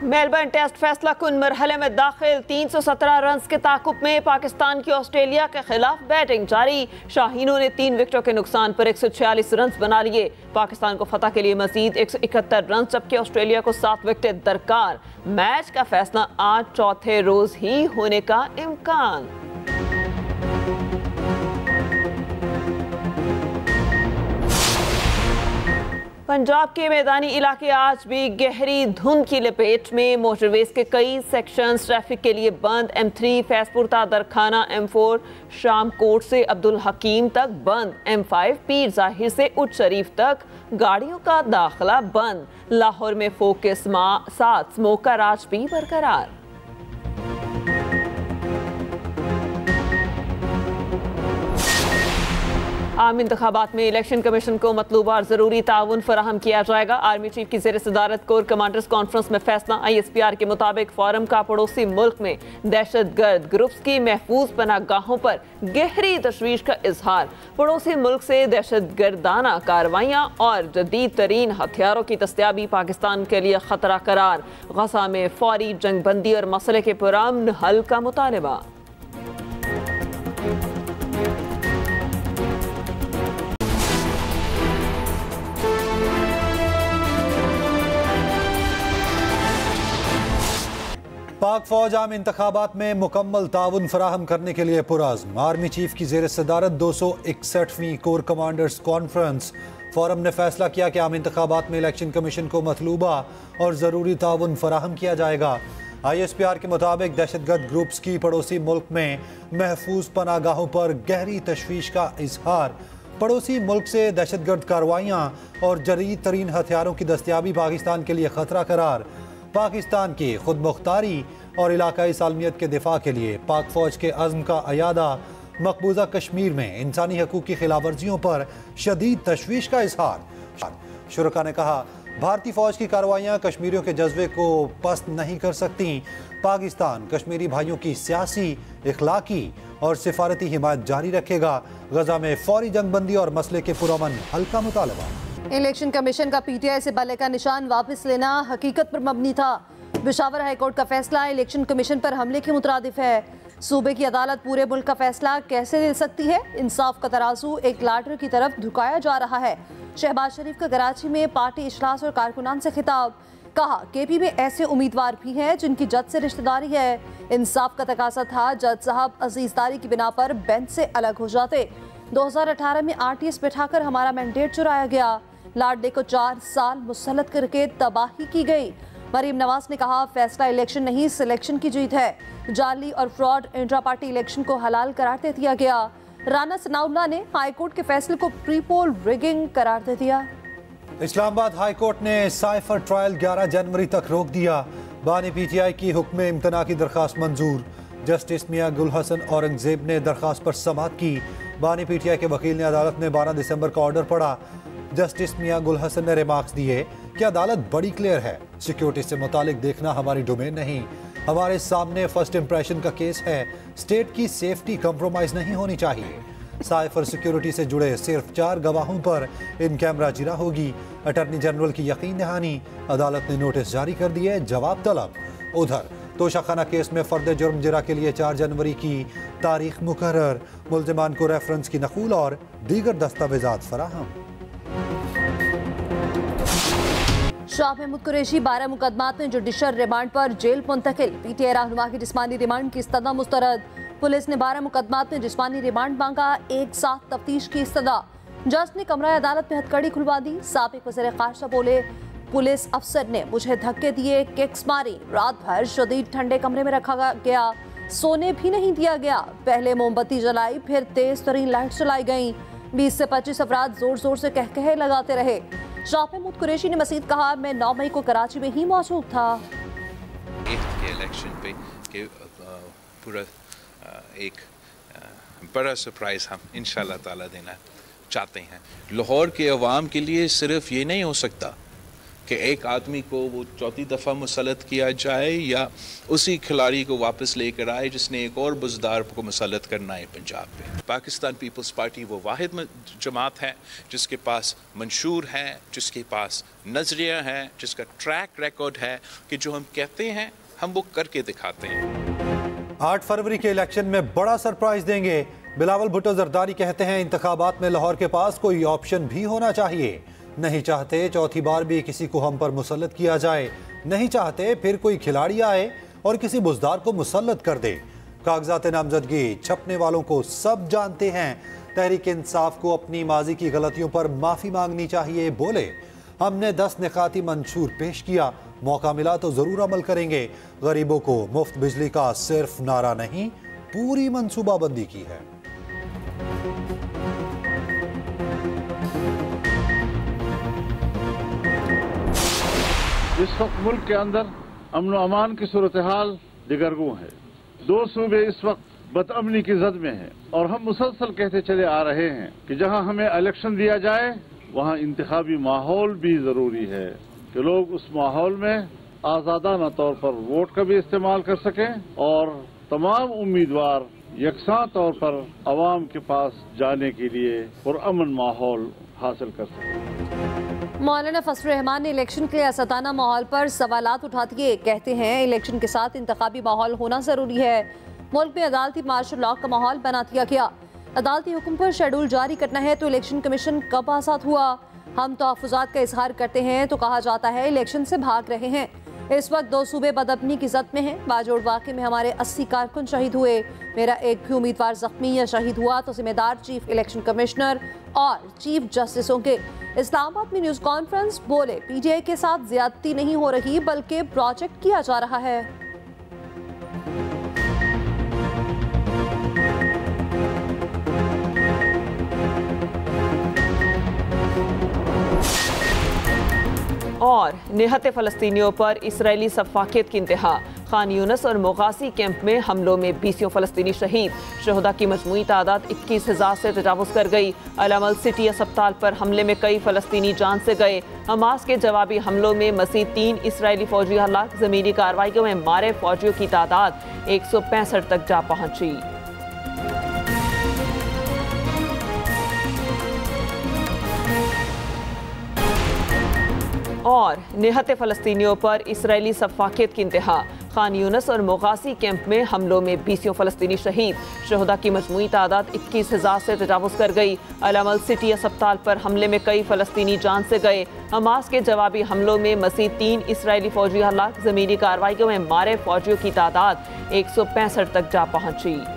Melbourne test फैसला कुन मरहले में दाखिल। 317 रन के ताकुब में पाकिस्तान की ऑस्ट्रेलिया के खिलाफ बैटिंग जारी। शाहीनों ने 3 विकेटों के नुकसान पर 146 रन बना लिए। पाकिस्तान को फतह के लिए मजीद 171 रन, जबकि ऑस्ट्रेलिया को 7 विकेट दरकार। मैच का फैसला आज चौथे रोज ही होने का इम्कान। पंजाब के मैदानी इलाके आज भी गहरी धुंध की लपेट में। मोटरवेज के कई सेक्शंस ट्रैफिक के लिए बंद। M3 फैजपुर दरखाना, M4 शाम कोट से अब्दुल हकीम तक बंद। M5 पीर जाहिर से उच्च शरीफ तक गाड़ियों का दाखिला बंद। लाहौर में फोक के साथ स्मोक का राज भी बरकरार। आम इंतखाबात में इलेक्शन कमीशन को मतलूबा और ज़रूरी ताउन फराहम किया जाएगा। आर्मी चीफ की ज़ेर सदारत कोर कमांडर्स कॉन्फ्रेंस में फैसला। ISPR के मुताबिक फोरम का पड़ोसी मुल्क में दहशतगर्द ग्रुप्स की महफूज पनाहगाहों पर गहरी तशवीश का इजहार। पड़ोसी मुल्क से दहशतगर्दाना कार्रवाइयाँ और जदीद तरीन हथियारों की दस्तयाबी पाकिस्तान के लिए खतरा करार। गजा में फौरी जंगबंदी और मसले के पुरअमन हल का मुतालबा। पाक फौज आम इंतखाबात में मुकम्मल ताउन फराहम करने के लिए पुरअज़्म। आर्मी चीफ की ज़ेर सदारत 261वीं कोर कमांडर्स कॉन्फ्रेंस फोरम ने फैसला किया कि आम इंतखाबात में इलेक्शन कमीशन को मतलूबा और ज़रूरी ताउन फराहम किया जाएगा। ISPR के मुताबिक दहशतगर्द ग्रुप्स की पड़ोसी मुल्क में महफूज पनाहगाहों पर गहरी तशवीश का इजहार। पड़ोसी मुल्क से दहशतगर्द कार्रवाइयाँ और जदीद तरीन हथियारों की दस्तयाबी पाकिस्तान के लिए खतरा करार। पाकिस्तान की खुद मुख्तारी और इलाकाई सालमियत के दिफा के लिए पाक फौज के अज़्म का अयादा। मकबूजा कश्मीर में इंसानी हकूक़ की खिलाफवर्जियों पर शदीद तशवीश का इजहार। शुरका ने कहा, भारतीय फौज की कार्रवाइयाँ कश्मीरियों के जज्बे को पस्त नहीं कर सकती। पाकिस्तान कश्मीरी भाइयों की सियासी, इखलाकी और सिफारती हिमायत जारी रखेगा। गजा में फौरी जंगबंदी और मसले के पुरअमन हल का मुतालबा। इलेक्शन कमीशन का PTI से बल्ले का निशान वापस लेना हकीकत पर मबनी था। पेशावर हाईकोर्ट का फैसला इलेक्शन कमीशन पर हमले के मुतरादिफ है। सूबे की अदालत पूरे मुल्क का फैसला कैसे ले सकती है? इंसाफ का तराजू एक लाटर की तरफ झुकाया जा रहा है। शहबाज शरीफ का कराची में पार्टी इजलास और कारकुनान से खिताब। कहा, KP में ऐसे उम्मीदवार भी हैं जिनकी जज से रिश्तेदारी है। इंसाफ का तकाजा था जज साहब अजीजदारी की बिना पर बेंच से अलग हो जाते। 2018 में RTS बैठाकर हमारा मैंडेट चुराया गया। लाडले को 4 साल मुसल्लत करके तबाही की गई। मरीम नवाज ने कहा, फैसला इलेक्शन नहीं सिलेक्शन की जीत है। जाली और फ्रॉड इंट्रा पार्टी इलेक्शन को हलाल करार दे दिया गया। राना सनाउल्लाह ने हाईकोर्ट के फैसले को प्री पोल रिगिंग करार दे दिया। इस्लामाबाद हाईकोर्ट ने साइफर ट्रायल 11 जनवरी तक रोक दिया। बानी PTI की हुक्म इम्तना की दरख्वास्त मंजूर। जस्टिस मियां गुल हसन औरंगजेब ने दरख्वास्त पर समाअत की। बानी PTI के वकील ने अदालत में 12 दिसंबर का ऑर्डर पढ़ा। जस्टिस मियां गुल हसन ने रिमार्क्स दिए कि अदालत बड़ी क्लियर है, सिक्योरिटी से मुतालिक देखना हमारी डोमेन नहीं। हमारे सामने फर्स्ट इंप्रेशन का केस है। स्टेट की सेफ्टी कंप्रोमाइज नहीं होनी चाहिए। साइफर सिक्योरिटी से जुड़े सिर्फ 4 गवाहों पर इन कैमरा जिरा होगी। अटॉर्नी जनरल की यकीन दहानी। अदालत ने नोटिस जारी कर दिए, जवाब तलब। उधर तोशाखाना केस में फर्द जुर्म जिरा के लिए 4 जनवरी की तारीख मुकर्रर। मुल्जिमान को रेफरेंस की नकूल और दीगर दस्तावेजात फराहम। शाह महमूद कुरैशी 12 मुकदमात में जुडिशल रिमांड पर जेल मुंतकिल। PTI रहनुमा की जिस्मानी रिमांड की इस्तदा मुस्तरद। पुलिस ने 12 मुकदमात में जिस्मानी रिमांड मांगा। एक साथ तफ्तीश की इस्तदा। जज ने कमरा अदालत में हथकड़ी खुलवा दी। साबिक वज़ीर खारजा बोले, पुलिस अफसर ने मुझे धक्के दिए, किक्स मारी। रात भर शदीद ठंडे कमरे में रखा गया, सोने भी नहीं दिया गया। पहले मोमबत्ती जलाई, फिर तेज तरीन लाइट जलाई गई। 20 से 25 अफराद जोर जोर से कहकहे लगाते रहे। शाह महमूद कुरैशी ने मजीद कहा, मैं 9 मई को कराची में ही मौजूद था। इलेक्शन पे पूरा एक बड़ा सरप्राइज हम इंशाल्लाह ताला देना चाहते हैं। लाहौर के अवाम के लिए सिर्फ ये नहीं हो सकता कि एक आदमी को वो चौथी दफ़ा मुसल्लत किया जाए या उसी खिलाड़ी को वापस लेकर आए जिसने एक और बुज़दार को मुसल्लत करना है पंजाब पे। पाकिस्तान पीपल्स पार्टी वो वाहिद जमात है जिसके पास मंशूर है, जिसके पास नज़रिया है, जिसका ट्रैक रिकॉर्ड है कि जो हम कहते हैं हम वो करके दिखाते हैं। 8 फरवरी के इलेक्शन में बड़ा सरप्राइज देंगे। बिलावल भुट्टो जरदारी कहते हैं इंतखाबात में लाहौर के पास कोई ऑप्शन भी होना चाहिए। नहीं चाहते चौथी बार भी किसी को हम पर मुसल्लत किया जाए, नहीं चाहते फिर कोई खिलाड़ी आए और किसी बुज़दार को मुसल्लत कर दे। कागजात नामजदगी छपने वालों को सब जानते हैं। तहरीक इंसाफ को अपनी माजी की गलतियों पर माफ़ी मांगनी चाहिए। बोले हमने 10 निकाती मंशूर पेश किया, मौका मिला तो ज़रूर अमल करेंगे। गरीबों को मुफ्त बिजली का सिर्फ नारा नहीं, पूरी मनसूबाबंदी की है। इस वक्त मुल्क के अंदर अमन व अमान की सूरत हाल दिगरगू है। 2 सूबे इस वक्त बदअमनी की जद में हैं और हम मुसलसल कहते चले आ रहे हैं कि जहां हमें इलेक्शन दिया जाए वहां इंतखाबी माहौल भी जरूरी है कि लोग उस माहौल में आज़ादाना तौर पर वोट का भी इस्तेमाल कर सकें और तमाम उम्मीदवार यकसा तौर पर अवाम के पास जाने के लिए पुरअमन माहौल हासिल कर सकें। मौलाना फजल रहमान ने इलेक्शन के असदाना माहौल पर सवालात उठा दिए। कहते हैं इलेक्शन के साथ इंतखाबी माहौल होना जरूरी है। मुल्क में अदालती मार्शल लॉ का माहौल बना दिया गया। अदालती हुक्म पर शेड्यूल जारी करना है तो इलेक्शन कमीशन कब आज़ाद हुआ? हम तहफ़्फ़ुज़ात का इजहार करते हैं तो कहा जाता है इलेक्शन से भाग रहे हैं। इस वक्त 2 सूबे बदअमनी की जद में हैं। बाजोड़ वाक़े में हमारे 80 कारकुन शहीद हुए। मेरा एक भी उम्मीदवार जख्मी या शहीद हुआ तो जिम्मेदार चीफ इलेक्शन कमिश्नर और चीफ जस्टिस होंगे। इस्लामाबाद में न्यूज़ कॉन्फ्रेंस बोले PTI के साथ ज्यादती नहीं हो रही बल्कि प्रोजेक्ट किया जा रहा है। और निहत्ते फ़लस्तीनियों पर इसराइली सफ़ाकियत की इंतहा। खान यूनस और मोगासी कैंप में हमलों में 20 फ़लस्तीनी शहीद। शहदा की मजमूई तादाद 21,000 से तजावुज़ कर गई। अल-अमल सिटी अस्पताल पर हमले में कई फ़लस्तीनी जान से गए। हमास के जवाबी हमलों में मज़ीद 3 इसराइली फ़ौजी हलाक। ज़मीनी कार्रवाइयों में मारे फ़ौजियों की तादाद 165 तक जा पहुँची। और निहत्ते फ़लस्तीनियों पर इसराइली सफ़ाकियत की इंतहा। खान यूनस और मोगासी कैंप में हमलों में 20 फ़लस्तीनी शहीद। शहदा की मजमूई तादाद 21,000 से तजावुज़ कर गई। अल-अमल सिटी अस्पताल पर हमले में कई फ़लस्तीनी जान से गए। हमास के जवाबी हमलों में मज़ीद 3 इसराइली फ़ौजी हलाक। ज़मीनी कार्रवाइयों में मारे फ़ौजियों की तादाद 165 तक जा पहुँची।